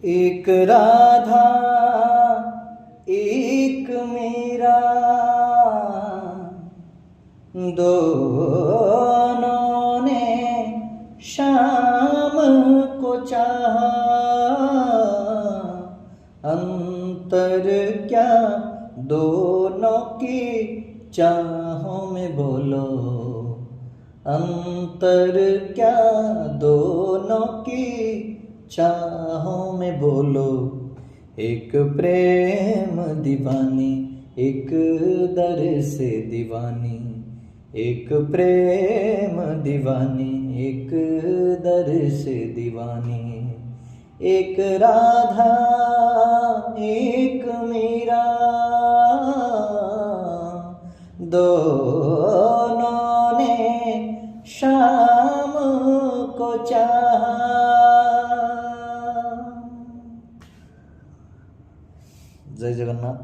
एक राधा एक मीरा दोनों ने शाम को चाहा, अंतर क्या दोनों की चाहों में बोलो, अंतर क्या दोनों की चाहों में बोलो। एक प्रेम दीवानी एक दर से दीवानी, एक प्रेम दीवानी एक दर से दीवानी। एक राधा एक मीरा दोनों ने शाम को चाहा। जय जगन्नाथ।